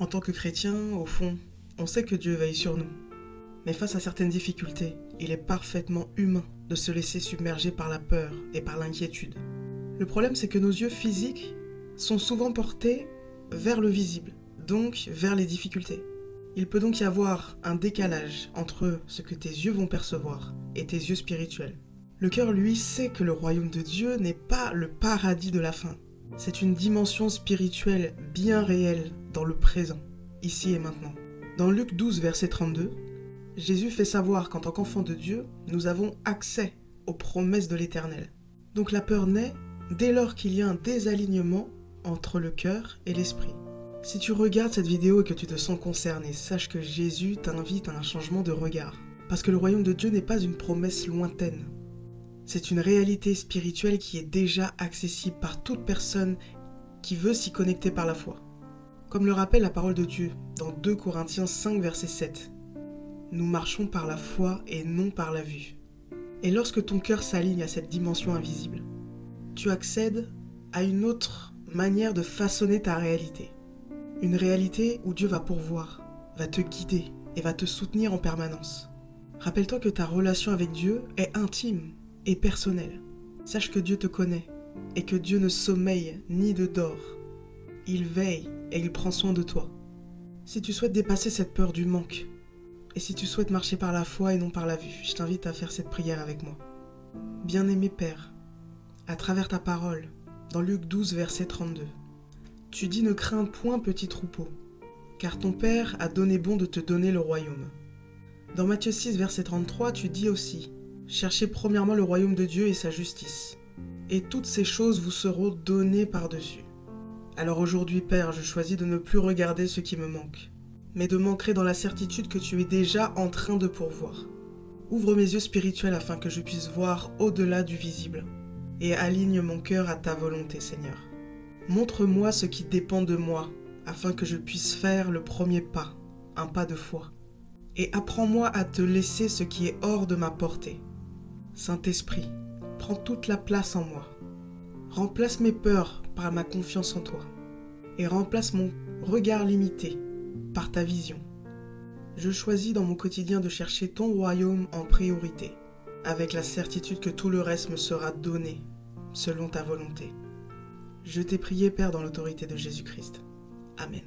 En tant que chrétien, au fond, on sait que Dieu veille sur nous. Mais face à certaines difficultés, il est parfaitement humain de se laisser submerger par la peur et par l'inquiétude. Le problème, c'est que nos yeux physiques sont souvent portés vers le visible, donc vers les difficultés. Il peut donc y avoir un décalage entre ce que tes yeux vont percevoir et tes yeux spirituels. Le cœur, lui, sait que le royaume de Dieu n'est pas le paradis de la fin. C'est une dimension spirituelle bien réelle dans le présent, ici et maintenant. Dans Luc 12, verset 32, Jésus fait savoir qu'en tant qu'enfant de Dieu, nous avons accès aux promesses de l'Éternel. Donc la peur naît dès lors qu'il y a un désalignement entre le cœur et l'esprit. Si tu regardes cette vidéo et que tu te sens concerné, sache que Jésus t'invite à un changement de regard. Parce que le royaume de Dieu n'est pas une promesse lointaine. C'est une réalité spirituelle qui est déjà accessible par toute personne qui veut s'y connecter par la foi. Comme le rappelle la parole de Dieu dans 2 Corinthiens 5, verset 7. Nous marchons par la foi et non par la vue. Et lorsque ton cœur s'aligne à cette dimension invisible, tu accèdes à une autre manière de façonner ta réalité. Une réalité où Dieu va pourvoir, va te guider et va te soutenir en permanence. Rappelle-toi que ta relation avec Dieu est intime et personnelle. Sache que Dieu te connaît et que Dieu ne sommeille ni ne dort. Il veille et il prend soin de toi. Si tu souhaites dépasser cette peur du manque, et si tu souhaites marcher par la foi et non par la vue, je t'invite à faire cette prière avec moi. Bien-aimé Père, à travers ta parole, dans Luc 12, verset 32, tu dis « Ne crains point, petit troupeau, car ton Père a donné bon de te donner le royaume. » Dans Matthieu 6, verset 33, tu dis aussi « Cherchez premièrement le royaume de Dieu et sa justice, et toutes ces choses vous seront données par-dessus. » Alors aujourd'hui, Père, je choisis de ne plus regarder ce qui me manque, mais de m'ancrer dans la certitude que tu es déjà en train de pourvoir. Ouvre mes yeux spirituels afin que je puisse voir au-delà du visible, et aligne mon cœur à ta volonté, Seigneur. Montre-moi ce qui dépend de moi, afin que je puisse faire le premier pas, un pas de foi. Et apprends-moi à te laisser ce qui est hors de ma portée. Saint-Esprit, prends toute la place en moi. Remplace mes peurs par ma confiance en toi. Et remplace mon regard limité par ta vision. Je choisis dans mon quotidien de chercher ton royaume en priorité, avec la certitude que tout le reste me sera donné, selon ta volonté. Je t'ai prié, Père, dans l'autorité de Jésus-Christ. Amen.